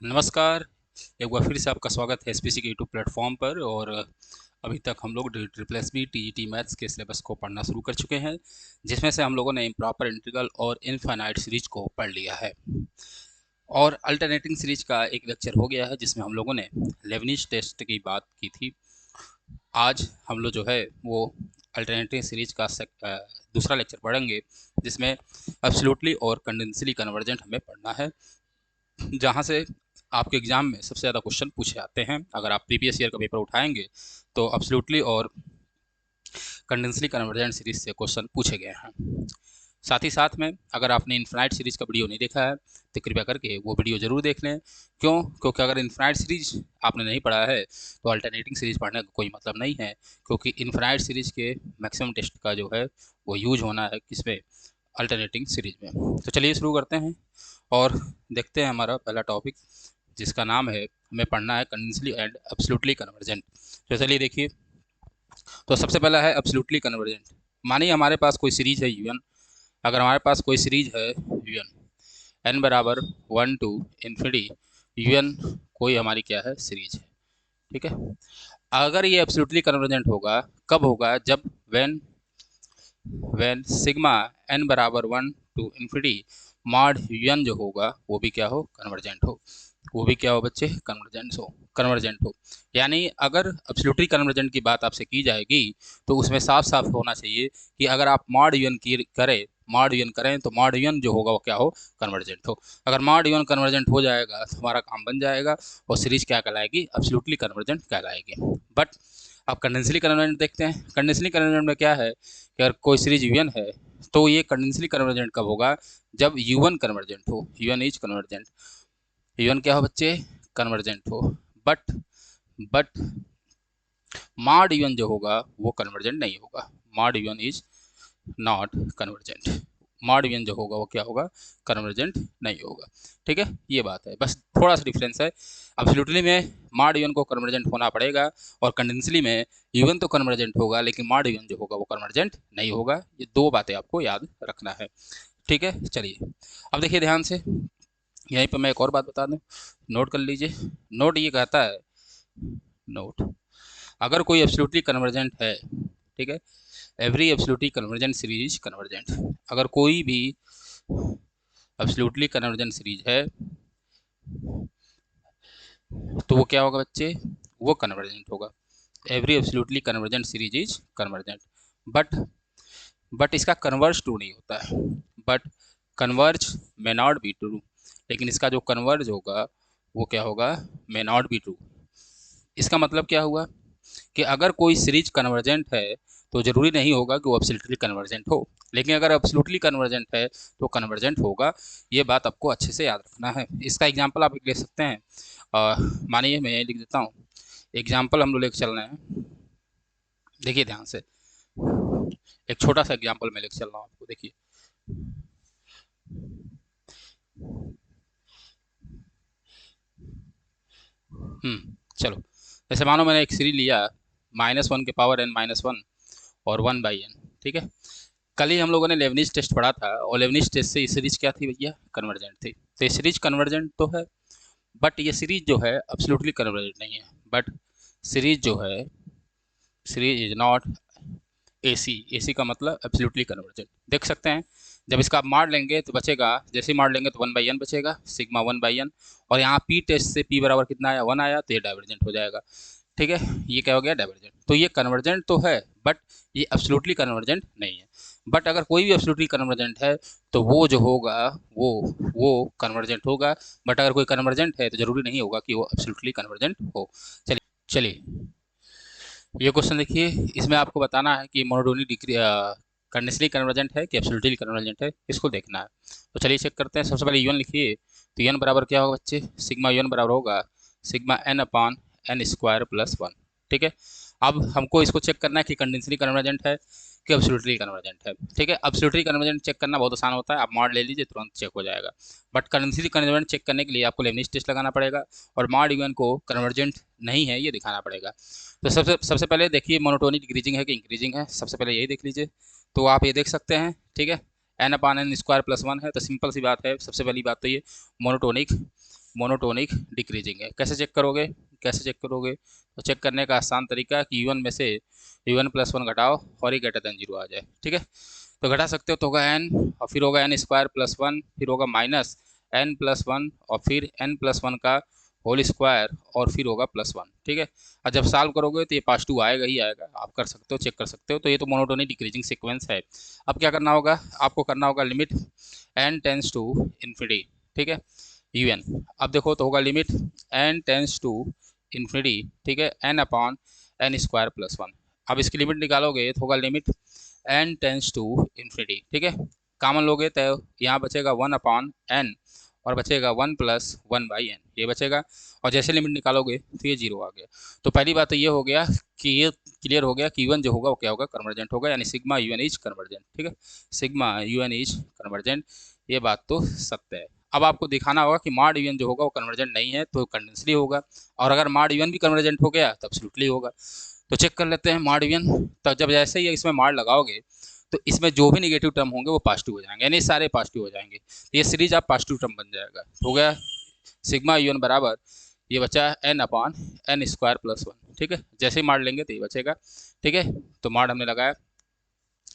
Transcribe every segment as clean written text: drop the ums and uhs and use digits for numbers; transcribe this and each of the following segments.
नमस्कार। एक बार फिर से आपका स्वागत है एसपीसी के यूट्यूब प्लेटफॉर्म पर। और अभी तक हम लोग triple S B TET maths के सिलेबस को पढ़ना शुरू कर चुके हैं, जिसमें से हम लोगों ने इम्प्रॉपर इंटीग्रल और इनफाइनाइट सीरीज को पढ़ लिया है। और अल्टरनेटिंग सीरीज का एक लेक्चर हो गया है, जिसमें हम लोगों ने लेबनिज टेस्ट की बात की थी। आज हम लोग जो है वो अल्टरनेटिंग सीरीज का दूसरा लेक्चर पढ़ेंगे, जिसमें एब्सोल्युटली और कंडेंसली कन्वर्जेंट हमें पढ़ना है, जहाँ से आपके एग्जाम में सबसे ज़्यादा क्वेश्चन पूछे जाते हैं। अगर आप प्रीवियस ईयर का पेपर उठाएंगे तो अब्सोल्युटली और कंडेंसली कन्वर्जेंट सीरीज से क्वेश्चन पूछे गए हैं। साथ ही साथ में अगर आपने इन्फिनाइट सीरीज का वीडियो नहीं देखा है तो कृपया करके वो वीडियो जरूर देख लें। क्योंकि अगर इन्फिनाइट सीरीज आपने नहीं पढ़ा है तो अल्टरनेटिंग सीरीज पढ़ने का कोई मतलब नहीं है, क्योंकि इन्फिनाइट सीरीज के मैक्सिमम टेस्ट का जो है वो यूज होना है किसमें, अल्टरनेटिंग सीरीज में। तो चलिए शुरू करते हैं और देखते हैं हमारा पहला टॉपिक, जिसका नाम है हमें पढ़ना है कंडेंसली एंड एब्सोल्युटली कन्वर्जेंट। तो चलिए देखिए, तो सबसे पहला है एब्सोल्युटली कन्वर्जेंट। मानिए हमारे पास कोई सीरीज है यूएन। अगर हमारे पास कोई सीरीज है यूएन, एन बराबर 1 to इन्फिनिटी, यूएन कोई हमारी क्या है, सीरीज है। ठीक है। अगर ये एब्सोल्युटली कन्वर्जेंट होगा कब होगा, जब व्हेन व्हेन सिग्मा एन बराबर 1 to इन्फिनिटी मॉड यूएन जो होगा वो भी क्या हो, कन्वर्जेंट हो। वो भी क्या हो बच्चे, कन्वर्जेंट हो। यानी अगर एब्सोल्युटली कन्वर्जेंट की बात आपसे की जाएगी तो उसमें साफ साफ होना चाहिए कि अगर आप मॉड यूएन की करें, मॉड यूएन करें तो मॉड यूएन जो होगा वो क्या हो, कन्वर्जेंट हो। अगर मॉड यूएन कन्वर्जेंट हो जाएगा तो हमारा काम बन जाएगा और सीरीज क्या कहलाएगी, एब्सोल्युटली कन्वर्जेंट कहलाएगी। बट अब कंडेंसली कन्वर्जेंट देखते हैं। कंडेंसली कन्वर्जेंट में क्या है कि अगर कोई सीरीज यूएन है तो ये कंडेंसली कन्वर्जेंट कब होगा, जब यूएन कन्वर्जेंट हो, यूएन इज कन्वर्जेंट। यूएन क्या हो बच्चे, कन्वर्जेंट हो। बट बट मॉड यूएन जो होगा वो कन्वर्जेंट नहीं होगा। Mod UN is not convergent. Mod UN जो होगा वो क्या होगा, कन्वर्जेंट नहीं होगा। ठीक है, ये बात है, बस थोड़ा सा डिफरेंस है। एब्सोल्युटली में मॉड यूएन को कन्वर्जेंट होना पड़ेगा और कंडेंसली में यूएन तो कन्वर्जेंट होगा लेकिन मॉड यूएन जो होगा वो कन्वर्जेंट नहीं होगा। ये दो बातें आपको याद रखना है। ठीक है, चलिए अब देखिए ध्यान से, यहीं पर मैं एक और बात बता दूं, नोट कर लीजिए। नोट ये कहता है, नोट, अगर कोई एब्सोल्युटली कन्वर्जेंट है, ठीक है, every absolutely convergent series convergent. अगर कोई भी एब्सोल्युटली कन्वर्जेंट सीरीज है तो वो क्या होगा बच्चे, वो कन्वर्जेंट होगा। Every absolutely convergent series is convergent. But but इसका कन्वर्ज ट्रू नहीं होता है। But converge may not be true, लेकिन इसका जो कन्वर्ज होगा वो क्या होगा, मे नॉट बी ट्रू। इसका मतलब क्या हुआ कि अगर कोई सीरीज कन्वर्जेंट है तो जरूरी नहीं होगा कि वो एब्सोल्युटली कन्वर्जेंट हो, लेकिन अगर एब्सोल्युटली कन्वर्जेंट है तो कन्वर्जेंट होगा। ये बात आपको अच्छे से याद रखना है। इसका एग्जांपल आप ले सकते हैं। मानिए मैं लिख देता हूँ, एग्जांपल हम लोग लेकर चल रहे हैं। देखिए ध्यान से, एक छोटा सा एग्जांपल मैं लेकर चल रहा हूँ आपको, देखिए। चलो, जैसे मानो मैंने एक सीरीज लिया, -1 के पावर n-1 और 1/n। ठीक है, कल ही हम लोगों ने लेबनिज टेस्ट पढ़ा था और लेबनिज टेस्ट से ये सीरीज क्या थी भैया, कन्वर्जेंट थी। तो ये सीरीज कन्वर्जेंट तो है, बट ये सीरीज जो है एब्सोल्युटली कन्वर्जेंट नहीं है। बट सीरीज जो है, series is not AC. AC का मतलब एब्सोल्युटली कन्वर्जेंट। देख सकते हैं, जब इसका आप मार लेंगे तो बचेगा, जैसे ही मार लेंगे तो 1/n बचेगा, सिग्मा 1/n। और यहाँ पी टेस्ट से पी बराबर कितना आया, 1 आया, तो ये डाइवर्जेंट हो जाएगा। ठीक है, ये क्या हो गया, डाइवर्जेंट। तो ये कन्वर्जेंट तो है बट ये एब्सोल्युटली कन्वर्जेंट नहीं है। बट अगर कोई भी एब्सोल्युटली कन्वर्जेंट है तो वो जो होगा वो कन्वर्जेंट होगा। बट अगर कोई कन्वर्जेंट है तो जरूरी नहीं होगा कि वो एब्सोल्युटली कन्वर्जेंट हो। चलिए चलिए, ये क्वेश्चन देखिए, इसमें आपको बताना है कि मोनोटोनिक डिग्री कंडीशनली कन्वर्जेंट है कि एब्सोल्युटली कन्वर्जेंट है, इसको देखना है। तो चलिए चेक करते हैं। सबसे पहले यूएन लिखिए। तो यूएन बराबर क्या होगा बच्चे, सिग्मा यूएन बराबर होगा सिग्मा n/n² + 1। ठीक है, अब हमको इसको चेक करना है कि कंडीशनली कन्वर्जेंट है कि एब्सोल्युटली कन्वर्जेंट है। ठीक है, एब्सोल्युटली कन्वर्जेंट चेक करना बहुत आसान होता है, आप मॉड ले लीजिए तुरंत चेक हो जाएगा। बट कंडीशनली कन्वर्जेंट चेक करने के लिए आपको लेबनिज टेस्ट लगाना पड़ेगा और मॉड यूएन को कन्वर्जेंट नहीं है ये दिखाना पड़ेगा। तो सबसे सबसे पहले देखिए मोनोटोनिक डिक्रीजिंग है कि इंक्रीजिंग है, सबसे पहले यही देख लीजिए। तो आप ये देख सकते हैं, ठीक है, n/n² + 1 है, तो सिंपल सी बात है, सबसे पहली बात तो ये मोनोटोनिक मोनोटोनिक डिक्रीजिंग है। कैसे चेक करोगे, कैसे चेक करोगे? तो चेक करने का आसान तरीका है कि U1 में से U1 प्लस वन घटाओ और ही ग्रेटर देन जीरो आ जाए। ठीक है, तो घटा सकते हो तो होगा n, और फिर होगा n स्क्वायर प्लस वन, फिर होगा माइनस n प्लस वन, और फिर n प्लस वन का होल स्क्वायर, और फिर होगा प्लस वन। ठीक है, और जब सॉल्व करोगे तो ये पास टू आएगा ही आएगा, आप कर सकते हो, चेक कर सकते हो। तो ये तो मोनोटोनिक डिक्रीजिंग सीक्वेंस है। अब क्या करना होगा, आपको करना होगा limit n tends to infinity. ठीक है, UN, अब देखो तो होगा limit n tends to infinity, ठीक है, n upon n square plus one. अब इसकी लिमिट निकालोगे तो होगा limit n tends to infinity. ठीक है, कॉमन लोगे तो यहाँ बचेगा वन अपॉन n, और बचेगा one plus one by N, ये बचेगा। और जैसे लिमिट निकालोगे तो ये जीरो आ गया। तो पहली बात तो ये हो गया कि ये क्लियर हो गया कि UN जो होगा वो क्या होगा, कन्वर्जेंट होगा, यानी सिग्मा UN इज कन्वर्जेंट। ठीक है, सिग्मा UN इज कन्वर्जेंट, ये बात तो सत्य है। अब आपको दिखाना होगा कि मॉड UN जो होगा वो कन्वर्जेंट नहीं है तो कंडेंसली होगा, और अगर मॉड UN भी कन्वर्जेंट हो गया तो एब्सोल्युटली होगा। तो चेक कर लेते हैं मॉड UN। तो जब जैसे ही इसमें मॉड लगाओगे तो इसमें जो भी नेगेटिव टर्म होंगे वो पॉजिटिव हो जाएंगे, यानी सारे पॉजिटिव हो जाएंगे। तो ये सीरीज आप पॉजिटिव टर्म बन जाएगा। हो गया सिग्मा UN बराबर, ये बचा n upon n square plus one. ठीक है, जैसे ही मॉड लेंगे तो ये बचेगा। ठीक है, तो मॉड हमने लगाया।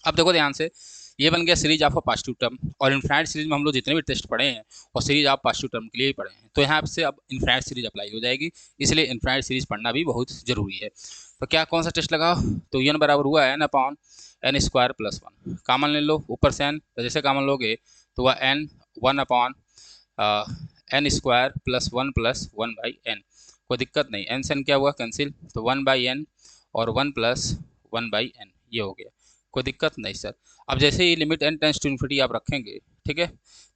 अब देखो ध्यान से, ये बन गया सीरीज ऑफ पॉजिटिव टर्म, और इनफाइनाइट सीरीज में हम लोग जितने भी टेस्ट पढ़े हैं और सीरीज ऑफ पॉजिटिव टर्म के लिए ही पढ़े हैं, तो यहाँ से अब इनफाइनाइट सीरीज अप्लाई हो जाएगी, इसलिए इनफाइनाइट सीरीज पढ़ना भी बहुत जरूरी है। तो क्या कौन सा टेस्ट लगाओ, तो n बराबर हुआ n upon n square plus one. Common ले लो ऊपर से n, तो जैसे कॉमन लोगे तो वह n one upon n square plus one by n, कोई दिक्कत नहीं, n से n क्या हुआ कैंसिल, तो वन बाई एन और one plus one by N, ये हो गया, कोई दिक्कत नहीं सर। अब जैसे ही limit n tends to infinity आप रखेंगे, ठीक है,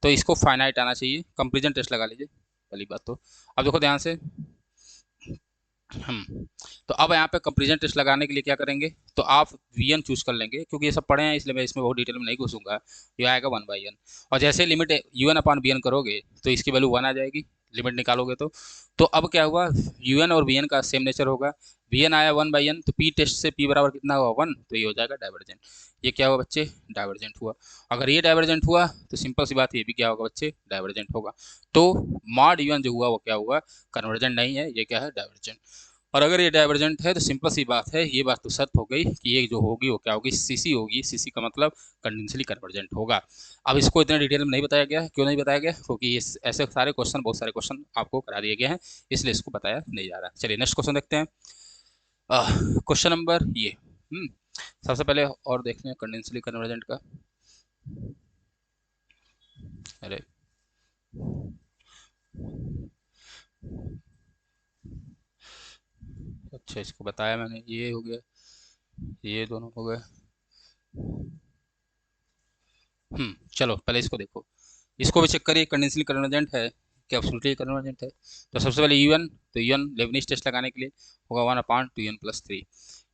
तो इसको फाइनाइट आना चाहिए। कंपेरिजन टेस्ट लगा लीजिए पहली बात तो। अब देखो ध्यान से, तो अब यहाँ पे कंपेरिजन टेस्ट लगाने के लिए क्या करेंगे, तो आप VN चूज कर लेंगे, क्योंकि ये सब पढ़े हैं इसलिए मैं इसमें बहुत डिटेल में नहीं घुसूंगा। ये आएगा वन बाई एन, और जैसे लिमिट UN अपॉन BN करोगे तो इसकी वैल्यू वन आ जाएगी, लिमिट निकालोगे तो अब क्या हुआ, UN और BN का सेम नेचर होगा। VN आया वन बाई एन, तो P टेस्ट से P बराबर कितना हुआ, वन, तो ये हो जाएगा डाइवर्जेंट। ये क्या हुआ बच्चे, डाइवर्जेंट हुआ। अगर ये डाइवर्जेंट हुआ तो सिंपल सी बात, ये भी क्या होगा बच्चे, डाइवर्जेंट होगा। तो मॉड UN जो हुआ वो क्या हुआ, कन्वर्जेंट नहीं है, ये क्या है, डाइवर्जेंट। और अगर ये डाइवर्जेंट है तो सिंपल सी बात है, ये बात तो सत्य हो गई कि ये जो होगी वो क्या होगी, CC होगी। CC का मतलब कंडेंसली कन्वर्जेंट होगा। अब इसको इतने डिटेल में नहीं बताया गया, क्यों नहीं बताया गया, क्योंकि ये ऐसे सारे क्वेश्चन, बहुत सारे क्वेश्चन आपको करा दिए गए हैं, इसलिए इसको बताया नहीं जा रहा। चलिए नेक्स्ट क्वेश्चन देखते हैं। क्वेश्चन नंबर ये सबसे पहले और देखते हैं कंडेंसली कन्वर्जेंट का। अरे अच्छा, इसको बताया मैंने, ये हो गया, ये दोनों हो गए। चलो पहले इसको देखो, इसको भी चेक करिए कंडेंसली कन्वर्जेंट है कि एब्सोल्युटली कन्वर्जेंट है। तो सबसे पहले UN, तो UN लेबनिज टेस्ट लगाने के लिए होगा one upon two UN plus three.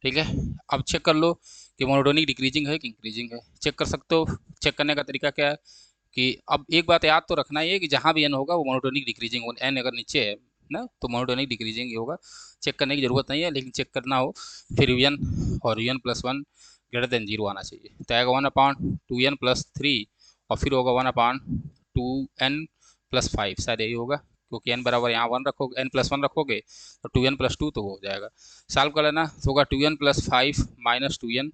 ठीक है, अब चेक कर लो कि मोनोटोनिक डिक्रीजिंग है कि इंक्रीजिंग है, चेक कर सकते हो। चेक करने का तरीका क्या है कि अब एक बात याद तो रखना ही है कि जहाँ भी n होगा वो मोनोटोनिक डिक्रीजिंग होगा, n अगर नीचे है ना तो मोनोटोनिक डिक्रीजिंग ही होगा। चेक करने की जरूरत नहीं है, लेकिन चेक करना हो फिर UN और UN plus one greater than zero आना चाहिए। तो आएगा one upon two UN plus three, और फिर होगा one upon two n plus five, शायद यही होगा, क्योंकि n बराबर यहाँ वन रखोगे, n प्लस वन रखोगे तो टू n प्लस टू तो हो जाएगा। सॉल्व कर लेना, तो होगा two n plus five minus two n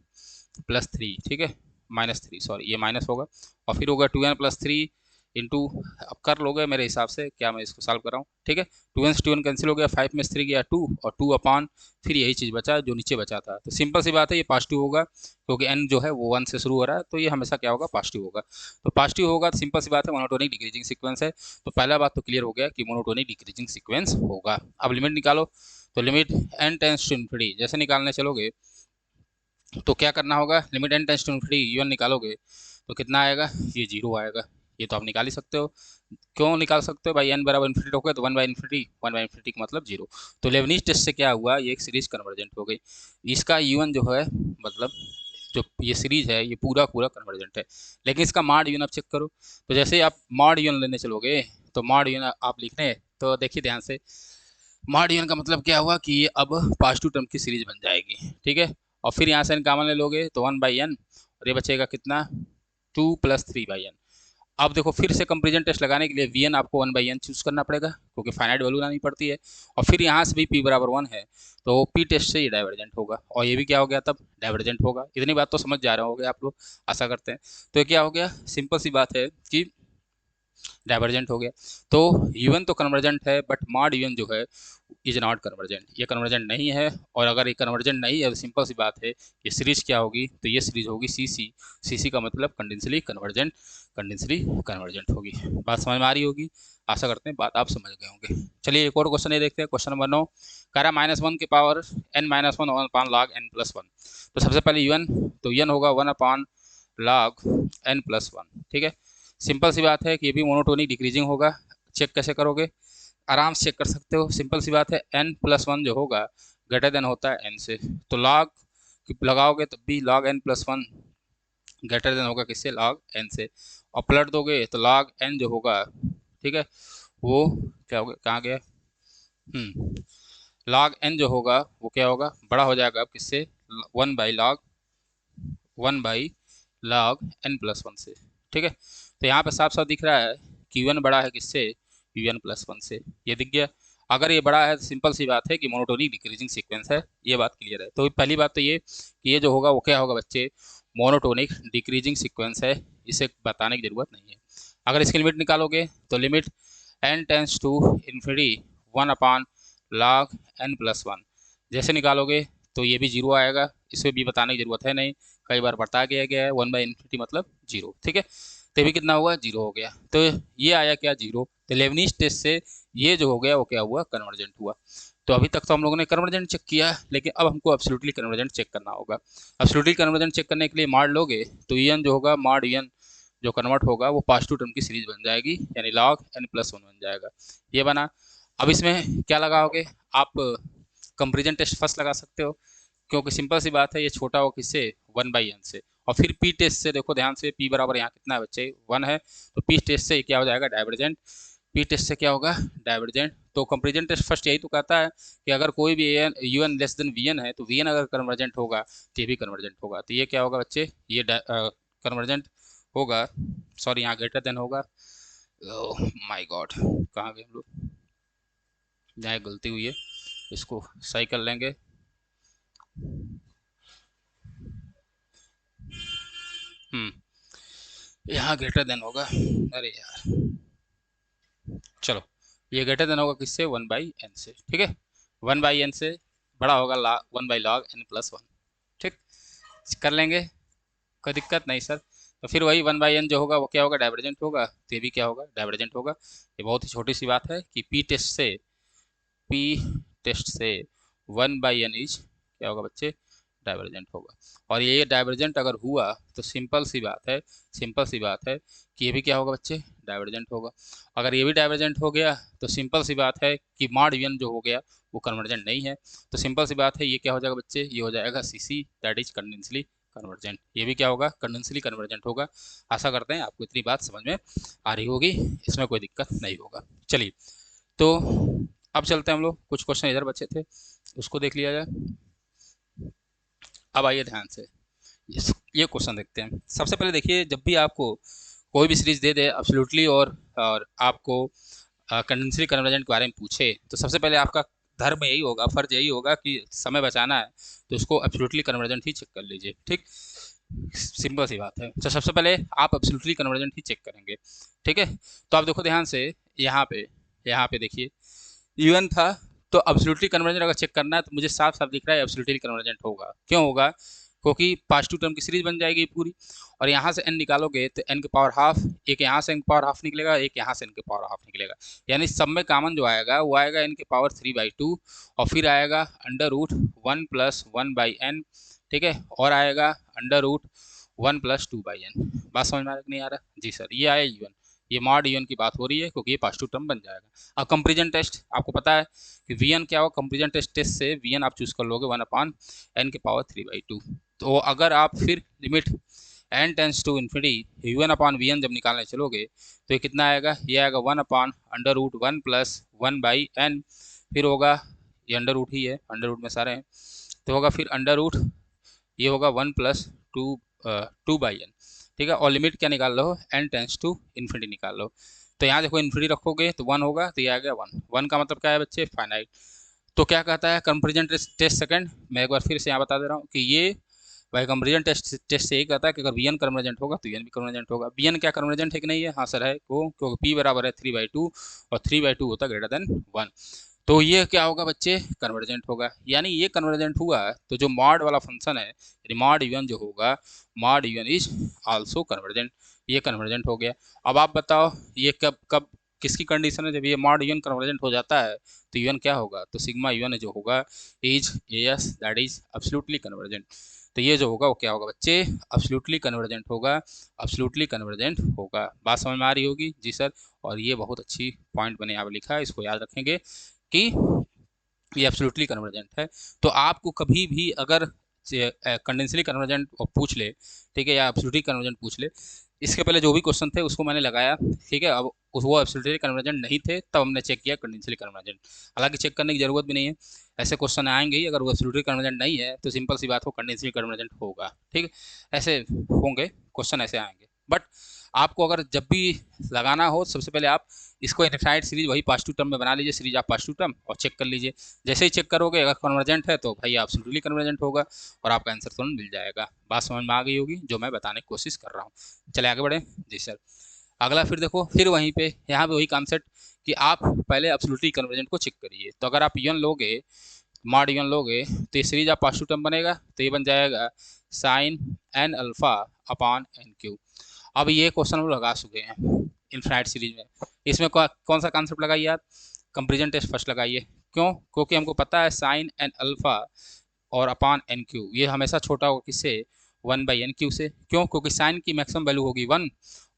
plus three. ठीक है, माइनस थ्री, सॉरी ये माइनस होगा, और फिर होगा two n plus three into, अब कर लोगे मेरे हिसाब से, क्या मैं इसको सॉल्व कर रहा हूँ। ठीक है, टू n से टू n कैंसिल हो गया, फाइव में से थ्री गया टू, और टू अपॉन फिर यही चीज़ बचा जो नीचे बचा था। तो सिंपल सी बात है, ये पॉजिटिव होगा, क्योंकि n जो है वो वन से शुरू हो रहा है, तो ये हमेशा क्या होगा, पॉजिटिव होगा। तो पॉजिटिव होगा तो सिंपल सी बात है, मोनोटोनिक डिक्रीजिंग सीक्वेंस है। तो पहला बात तो क्लियर हो गया कि मोनोटोनिक डिक्रीजिंग सीक्वेंस होगा। अब लिमिट निकालो, तो limit n tends to infinity जैसे निकालने चलोगे तो क्या करना होगा, limit n tends to infinity UN निकालोगे तो कितना आएगा, ये जीरो आएगा। ये तो आप निकाल ही सकते हो। क्यों निकाल सकते हो भाई, n बराबर इन्फिनिटी हो गया तो वन बाई इन्फिनिटी का मतलब जीरो। तो लेबनिज टेस्ट से क्या हुआ, ये एक सीरीज कन्वर्जेंट हो गई। इसका UN जो है, मतलब जो ये सीरीज है ये पूरा पूरा कन्वर्जेंट है। लेकिन इसका मॉड UN आप चेक करो, तो जैसे ही आप मॉड UN लेने चलोगे तो मॉड UN आप लिखने, तो देखिए ध्यान से, मॉड UN का मतलब क्या हुआ कि ये अब पॉजिटिव टर्म की सीरीज बन जाएगी। ठीक है, और फिर यहाँ से n कॉमन ले लोगे तो वन बाई एन, और ये बचेगा कितना, two plus three by n. अब देखो फिर से कंपेरिजन टेस्ट लगाने के लिए वी एन आपको 1/n चूज करना पड़ेगा क्योंकि फाइनाइट वैल्यू लानी पड़ती है, और फिर यहाँ से भी p बराबर 1 है तो p टेस्ट से ये डाइवर्जेंट होगा, और ये भी क्या हो गया तब डाइवर्जेंट होगा। इतनी बात तो समझ जा रहे होगे आप लोग, आशा करते हैं। तो ये क्या हो गया, सिंपल सी बात है कि डाइवर्जेंट हो गया। तो यूएन तो कन्वर्जेंट है बट मॉड यूएन जो है इज नॉट कन्वर्जेंट, ये कन्वर्जेंट नहीं है। और अगर ये कन्वर्जेंट नहीं है तो सिंपल सी बात है ये सीरीज क्या होगी, तो ये सीरीज होगी सीसी। सीसी का मतलब कंडेंसली कन्वर्जेंट, कंडेंसली कन्वर्जेंट होगी। बात समझ में आ रही होगी, आशा करते हैं बात आप समझ गए होंगे। चलिए एक और क्वेश्चन ये देखते हैं, क्वेश्चन नंबर 9 कह रहा -1 की पावर n-1 अपान log n+1। तो सबसे पहले यूएन, तो यूएन होगा 1 अपान log n+1। ठीक है, सिंपल सी बात है कि ये भी मोनोटोनिक डिक्रीजिंग होगा। चेक कैसे करोगे, आराम से चेक कर सकते हो, सिंपल सी बात है n+1 जो होगा ग्रेटर देन होता है n से, तो log लगाओगे तब भी log n+1 ग्रेटर देन होगा किससे, log n से, और पलट दोगे तो log n जो होगा, ठीक है, वो क्या होगा, कहाँ गया, log n जो होगा वो क्या होगा, बड़ा हो जाएगा अब किससे, 1/log n+1 से। ठीक है, तो यहाँ पे साफ साफ दिख रहा है कि un बड़ा है किससे, un+1 से, ये दिख गया। अगर ये बड़ा है तो सिंपल सी बात है कि मोनोटोनिक डिक्रीजिंग सीक्वेंस है, ये बात क्लियर है। तो पहली बात तो ये कि ये जो होगा वो क्या होगा बच्चे, मोनोटोनिक डिक्रीजिंग सीक्वेंस है, इसे बताने की जरूरत नहीं है। अगर इसकी लिमिट निकालोगे तो limit n tends to infinity 1 upon log n+1 जैसे निकालोगे तो ये भी जीरो आएगा, इसमें भी बताने की जरूरत है नहीं, कई बार बता गया है 1/इन्फिनिटी मतलब जीरो। ठीक है, तो भी कितना हुआ, जीरो हो गया। तो ये आया क्या, जीरो। तो लेबनीज टेस्ट से ये जो हो गया वो क्या हुआ, कन्वर्जेंट हुआ। तो अभी तक तो हम लोगों ने कन्वर्जेंट चेक किया, लेकिन अब हमको एब्सोल्युटली कन्वर्जेंट चेक करना होगा। एब्सोल्युटली कन्वर्जेंट चेक करने के लिए मॉड लोगे तो en जो होगा, मॉड en जो कन्वर्ट होगा वो पॉजिटिव टर्म की सीरीज बन जाएगी, यानी log n+1 बन जाएगा, ये बना। अब इसमें क्या लगाओगे आप, कंपेरिजन टेस्ट फर्स्ट लगा सकते हो, क्योंकि सिंपल सी बात है ये छोटा हो किससे, 1/n से। और फिर पी टेस्ट से देखो ध्यान से, पी बराबर यहाँ कितना है बच्चे, 1 है, तो पी टेस्ट से क्या हो जाएगा, डाइवर्जेंट। पी टेस्ट से क्या होगा, डाइवर्जेंट। तो कंपेरिजन टेस्ट फर्स्ट यही तो कहता है कि अगर कोई भी n u n less than v n है तो वी एन अगर कन्वर्जेंट होगा तो ये भी कन्वर्जेंट होगा। तो ये क्या होगा बच्चे, ये कन्वर्जेंट होगा, सॉरी यहाँ ग्रेटर देन होगा, माय गॉड कहाँ गए हम लोग, यहाँ गलती हुई है, इसको सही कर लेंगे। यहाँ ग्रेटर देन होगा, अरे यार, चलो ये ग्रेटर देन होगा किससे, 1/n से। ठीक है, 1/n से बड़ा होगा 1/log n+1। ठीक, कर लेंगे, कोई दिक्कत नहीं सर। तो फिर वही 1/n जो होगा वो क्या होगा, डाइवर्जेंट होगा, तो ये भी क्या होगा, डाइवर्जेंट होगा। ये बहुत ही छोटी सी बात है कि पी टेस्ट से 1/n इज क्या होगा बच्चे, डाइवर्जेंट होगा। और ये डाइवर्जेंट अगर हुआ तो सिंपल सी बात है, सिंपल सी बात है कि ये भी क्या होगा बच्चे, डाइवर्जेंट होगा। अगर ये भी डाइवर्जेंट हो गया तो सिंपल सी बात है कि मॉड वन जो हो गया वो कन्वर्जेंट नहीं है। तो सिंपल सी बात है ये क्या हो जाएगा बच्चे, ये हो जाएगा सीसी, दैट इज कंडेंसली कन्वर्जेंट। ये भी क्या होगा, कंडेंसली कन्वर्जेंट होगा। आशा करते हैं आपको इतनी बात समझ में आ रही होगी, इसमें कोई दिक्कत नहीं होगा। चलिए तो अब चलते हैं हम लोग, कुछ क्वेश्चन इधर बचे थे उसको देख लिया जाए। अब आइए ध्यान से ये क्वेश्चन देखते हैं। सबसे पहले देखिए, जब भी आपको कोई भी सीरीज दे दे एब्सोल्युटली और आपको कंडेंसली कन्वर्जेंट के बारे में पूछे, तो सबसे पहले आपका धर्म यही होगा, फर्ज यही होगा कि समय बचाना है तो उसको एब्सोल्युटली कन्वर्जेंट ही चेक कर लीजिए। ठीक, सिंपल सी बात है। तो सबसे पहले आप एब्सोल्युटली कन्वर्जेंट ही चेक करेंगे। ठीक है, तो आप देखो ध्यान से, यहाँ पे देखिए यूएन था, तो एब्सोल्युटली कन्वर्जेंट अगर चेक करना है तो मुझे साफ साफ दिख रहा है एब्सोल्युटली कन्वर्जेंट होगा। क्यों होगा, क्योंकि पॉजिटिव टर्म की सीरीज बन जाएगी पूरी, और यहाँ से n निकालोगे तो n के पावर हाफ, एक यहाँ से n के पावर हाफ निकलेगा, एक यहाँ से n के पावर हाफ निकलेगा, यानी सब में कॉमन जो आएगा वो आएगा n के पावर 3/2, और फिर आएगा √1 + 1/n। ठीक है, और आएगा √1 + 2/n। बात समझ में आ रहा कि नहीं आ रहा, जी सर, ये आया यूएन, ये मॉड यूएन की बात हो रही है क्योंकि ये पॉजिटिव टर्म बन जाएगा। अब कंपेरिजन टेस्ट आपको पता है कि वीएन क्या होगा, कंपेरिजन टेस्ट से वीएन आप चूज कर लोगे 1/n के पावर 3/2। तो अगर आप फिर limit n tends to infinity un/vn जब निकालने चलोगे तो ये कितना आएगा, ये आएगा 1/√1 + 1/n, फिर होगा ये अंडर रूट ही है, अंडर रूट में सारे हैं, तो होगा फिर अंडर रूट, ये होगा 1 + 2/n। ठीक है, और लिमिट क्या निकाल लो, n टेंस टू इन्फिनिटी निकाल लो। तो यहाँ देखो इन्फिनिटी रखोगे तो 1 होगा, तो ये आ गया 1। 1 का मतलब क्या है बच्चे, फाइनाइट। तो क्या कहता है कंपेरिजन टेस्ट सेकंड, मैं एक बार फिर से यहाँ बता दे रहा हूँ कि ये भाई कंपेरिजन टेस्ट से यही कहता है कि अगर वीएन कन्वर्जेंट होगा तो यूएन भी कन्वर्जेंट होगा। वीएन क्या कन्वर्जेंट है कि नहीं है, हाँ सर है, को क्योंकि पी बराबर है 3/2 और 3/2 होता है ग्रेटर देन 1। तो ये क्या होगा बच्चे, कन्वर्जेंट होगा। यानी ये कन्वर्जेंट हुआ तो जो मॉड वाला फंक्शन है, मॉड यूएन जो होगा, mod UN is also convergent, ये कन्वर्जेंट हो गया। अब आप बताओ ये कब कब किसकी कंडीशन है, जब ये मॉड यूएन कन्वर्जेंट हो जाता है तो यूएन क्या होगा, तो सिग्मा यूएन जो होगा is S that is absolutely convergent. तो ये जो होगा वो क्या होगा बच्चे, एब्सोल्युटली कन्वर्जेंट होगा, एब्सोल्युटली कन्वर्जेंट होगा। बात समझ में आ रही होगी जी सर। और ये बहुत अच्छी पॉइंट मैंने यहाँ पे लिखा है, इसको याद रखेंगे कि ये एब्सोल्युटली कन्वर्जेंट है। तो आपको कभी भी अगर कंडेंसली कन्वर्जेंट पूछ ले, ठीक है, या एब्सोल्युटली कन्वर्जेंट पूछ ले, इसके पहले जो भी क्वेश्चन थे उसको मैंने लगाया, ठीक है। अब वो एब्सोल्युटली कन्वर्जेंट नहीं थे तब हमने चेक किया कंडेंसली कन्वर्जेंट। हालांकि चेक करने की जरूरत भी नहीं है, ऐसे क्वेश्चन आएंगे ही, अगर वो एब्सोल्युटली कन्वर्जेंट नहीं है तो सिंपल सी बात हो कंडेंसली कन्वर्जेंट होगा, ठीक है। ऐसे होंगे क्वेश्चन, ऐसे आएंगे। बट आपको अगर जब भी लगाना हो सबसे पहले आप इसको इनफाइनाइट सीरीज वही पॉजिटिव टर्म में बना लीजिए, सीरीज आप पॉजिटिव टर्म, और चेक कर लीजिए। जैसे ही चेक करोगे अगर कन्वर्जेंट है तो भाई एब्सोल्युटली कन्वर्जेंट होगा और आपका आंसर तुरंत मिल जाएगा। बात समझ में आ गई होगी जो मैं बताने की कोशिश कर रहा हूँ। चले आगे बढ़े जी सर। अगला फिर देखो, फिर वहीं पे यहाँ पे वही कॉन्सेप्ट कि आप पहले एब्सोल्युटली कन्वर्जेंट को चेक करिए। तो अगर आप यूएन लोगे, मॉड यूएन लोगे, तो ये सीरीज आप पॉजिटिव टर्म बनेगा, तो ये बन जाएगा sine n alpha upon n q. अब ये क्वेश्चन हम लगा चुके हैं इनफाइनाइट सीरीज में। इसमें कौन सा कॉन्सेप्ट लगाइए आप, कंपेरिजन टेस्ट फर्स्ट लगाइए। क्यों, क्योंकि हमको पता है साइन एन अल्फा और अपान एन क्यू ये हमेशा छोटा होगा किससे, 1/n क्यू से। क्यों, क्योंकि साइन की मैक्सिमम वैल्यू होगी 1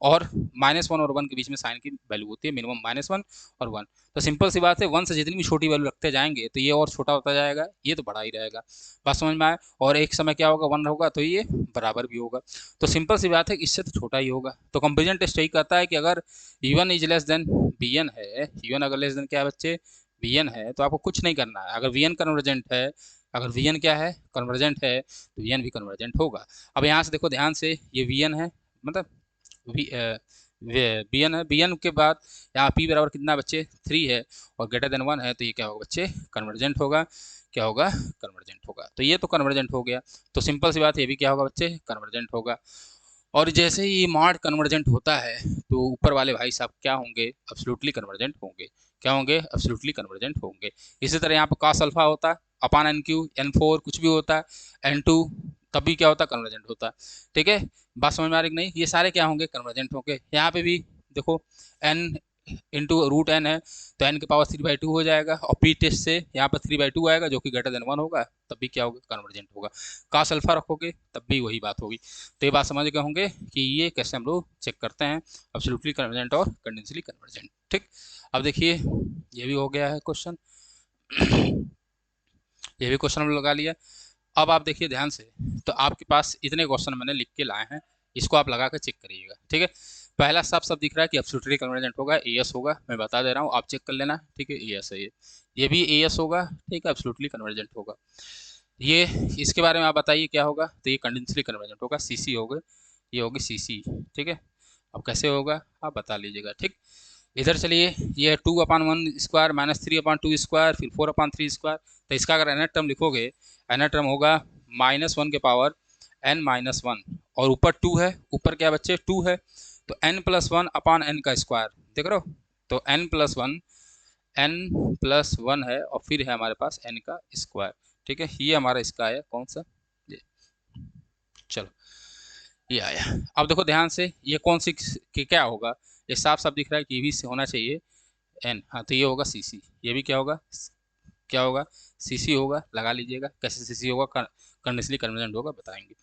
और -1 और 1 के बीच में साइन की वैल्यू होती है मिनिमम -1 और 1। तो सिंपल सी बात है 1 से जितनी भी छोटी वैल्यू रखते जाएंगे तो ये और छोटा होता जाएगा, ये तो बड़ा ही रहेगा। बात समझ में आए। और एक समय क्या होगा 1 होगा तो ये बराबर भी होगा। तो सिंपल सी बात है इससे तो छोटा ही होगा। तो कंपेरिजन टेस्ट यही कहता है कि अगर u1 is less than bn है, u1 अगर लेस देन क्या है बच्चे, bn है, तो आपको कुछ नहीं करना है। अगर vn कन्वर्जेंट है, अगर वीएन क्या है, कन्वर्जेंट है, तो वीएन भी कन्वर्जेंट होगा। अब यहाँ से देखो ध्यान से, ये वीएन है, मतलब बीएन है, बीएन के बाद यहाँ पी बराबर कितना बच्चे 3 है और ग्रेटर देन 1 है, तो ये क्या होगा बच्चे, कन्वर्जेंट होगा। क्या होगा, कन्वर्जेंट होगा। तो ये तो कन्वर्जेंट हो गया। तो सिंपल सी बात, ये भी क्या होगा बच्चे, कन्वर्जेंट होगा। और जैसे ही मॉड कन्वर्जेंट होता है तो ऊपर वाले भाई साहब क्या होंगे, एब्सोल्युटली कन्वर्जेंट होंगे। क्या होंगे, एब्सोल्युटली कन्वर्जेंट होंगे। इसी तरह यहाँ पर कॉस अल्फा होता है अपान एन क्यू, N4 कुछ भी होता है, N2 तब भी क्या होता है, कन्वर्जेंट होता है। ठीक है, बात समझ में आ रही कि नहीं, ये सारे क्या होंगे, कन्वर्जेंट होंगे। यहाँ पे भी देखो n इंटू रूट एन है तो n के पावर 3/2 हो जाएगा, और पी टेस्ट से यहाँ पर 3/2 आएगा जो कि ग्रेटर देन 1 होगा, तब भी क्या होगा, कन्वर्जेंट होगा। कास अल्फा रखोगे तब भी वही बात होगी। तो ये बात समझ गए होंगे कि ये कैसे हम लोग चेक करते हैं एब्सोल्युटली कन्वर्जेंट और कंडेंसली कन्वर्जेंट। ठीक, अब देखिए ये भी हो गया है क्वेश्चन, ये भी क्वेश्चन हम लोग लगा लिया। अब आप देखिए ध्यान से, तो आपके पास इतने क्वेश्चन मैंने लिख के लाए हैं, इसको आप लगा कर चेक करिएगा। ठीक है, पहला सब दिख रहा है कि एब्सोल्युटली कन्वर्जेंट होगा, एएस होगा, मैं बता दे रहा हूँ, आप चेक कर लेना। ठीक है, एएस है ये भी एएस होगा। ठीक है, एब्सोल्युटली कन्वर्जेंट होगा। ये इसके बारे में आप बताइए क्या होगा, तो ये कंडेंसली कन्वर्जेंट होगा, सीसी होगा, ये होगी सीसी। ठीक है, अब कैसे होगा आप बता लीजिएगा। ठीक, इधर चलिए, ये 2/1 स्क्वायर -3/2 स्क्वायर फिर 4/3 स्क्वायर। तो इसका अगर एनथ टर्म लिखोगे, एनथ टर्म होगा -1 के पावर n-1 और ऊपर 2 है, ऊपर क्या बच्चे 2 है, तो n+1/n का स्क्वायर देख रहे हो। तो n+1 है और फिर है हमारे पास n का स्क्वायर। ठीक है, ये हमारा इसका आया कौन सा, ये चलो ये आया। अब देखो ध्यान से, ये कौन सी क्या होगा, ये साफ साफ दिख रहा है कि ये भी होना चाहिए एन, हाँ तो ये होगा सीसी। ये भी क्या होगा, क्या होगा, सीसी होगा, लगा लीजिएगा। कैसे सीसी होगा, कंडीशनली कन्वर्जेंट होगा, बताएंगे।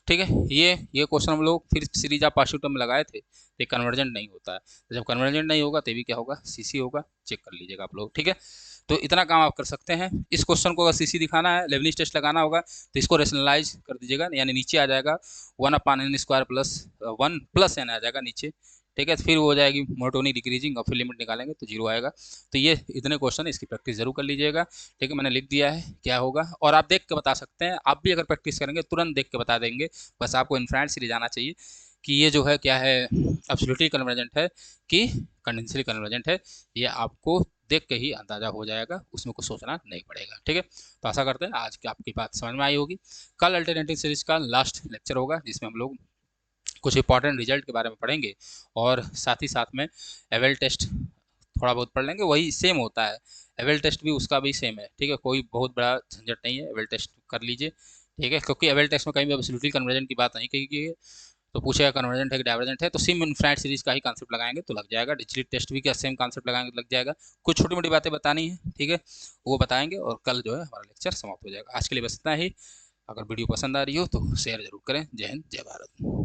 ठीक है, ये क्वेश्चन हम लोग फिर सीरीज ऑफ पार्शियल टर्म में लगाए थे, तो कन्वर्जेंट नहीं होता है। तो जब कन्वर्जेंट नहीं होगा तो भी क्या होगा, सीसी होगा, चेक कर लीजिएगा आप लोग। ठीक है, तो इतना काम आप कर सकते हैं। इस क्वेश्चन को अगर सीसी दिखाना है, लेवनिज टेस्ट लगाना होगा, तो इसको रेशनलाइज कर दीजिएगा, यानी नीचे आ जाएगा 1/n² + 1 + n आ जाएगा नीचे। ठीक है, फिर वो हो जाएगी मोनोटोनिक डिक्रीजिंग और फिर लिमिट निकालेंगे तो 0 आएगा। तो ये इतने क्वेश्चन, इसकी प्रैक्टिस जरूर कर लीजिएगा। ठीक है, मैंने लिख दिया है क्या होगा, और आप देख के बता सकते हैं। आप भी अगर प्रैक्टिस करेंगे तुरंत देख के बता देंगे, बस आपको इनफाइनाइट सीरीज आना चाहिए कि ये जो है क्या है, एब्सोल्युटली कन्वर्जेंट है कि कंडेंसली कन्वर्जेंट है, ये आपको देख के ही अंदाजा हो जाएगा, उसमें कुछ सोचना नहीं पड़ेगा। ठीक है, तो आशा करते हैं आज की आपकी बात समझ में आई होगी। कल अल्टरनेटिव सीरीज का लास्ट लेक्चर होगा, जिसमें हम लोग कुछ इंपॉर्टेंट रिजल्ट के बारे में पढ़ेंगे, और साथ ही साथ में एवेल टेस्ट थोड़ा बहुत पढ़ लेंगे, वही सेम होता है। एवेल टेस्ट भी उसका भी सेम है। ठीक है, कोई बहुत बड़ा झंझट नहीं है, एवेल टेस्ट कर लीजिए। ठीक है, क्योंकि एवेल टेस्ट में कहीं भी एब्सोल्युटली कन्वर्जेंट की बात नहीं कही गई है, तो पूछेगा कन्वर्जेंट है कि डाइवर्जेंट है, तो सिम इनफाइनाइट सीरीज का ही कॉन्सेप्ट लगाएंगे तो लग जाएगा। डिजिटल टेस्ट भी का सेम कॉन्सेप्ट लगाएंगे तो लग जाएगा। कुछ छोटी मोटी बातें बतानी है, ठीक है, वो बताएंगे, और कल जो है हमारा लेक्चर समाप्त हो जाएगा। आज के लिए बस इतना ही। अगर वीडियो पसंद आ रही हो तो शेयर जरूर करें। जय हिंद, जय भारत।